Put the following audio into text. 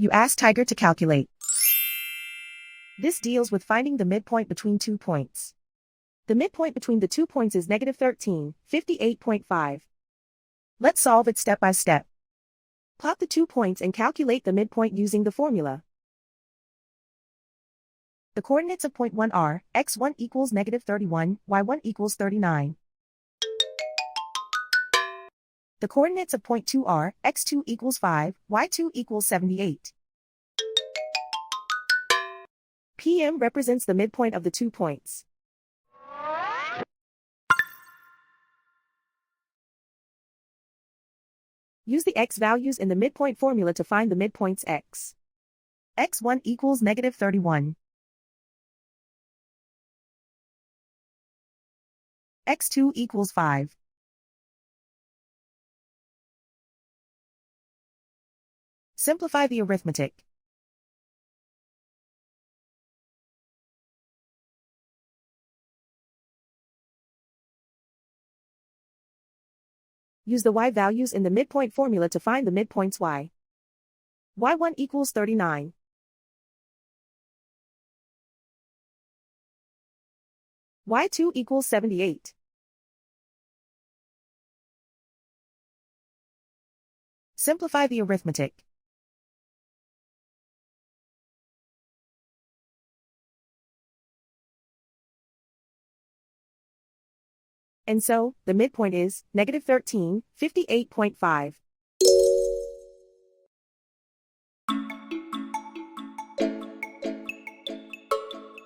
You ask Tiger to calculate. This deals with finding the midpoint between 2 points. The midpoint between the 2 points is -13, 58.5. Let's solve it step by step. Plot the 2 points and calculate the midpoint using the formula. The coordinates of point 1 are, x1 equals -31, y1 equals 39. The coordinates of point 2 are, x2 equals 5, y2 equals 78. PM represents the midpoint of the 2 points. Use the x values in the midpoint formula to find the midpoints x. x1 equals -31. x2 equals 5. Simplify the arithmetic. Use the y values in the midpoint formula to find the midpoints y. y1 equals 39. y2 equals 78. Simplify the arithmetic. And so, the midpoint is -13, 58.5.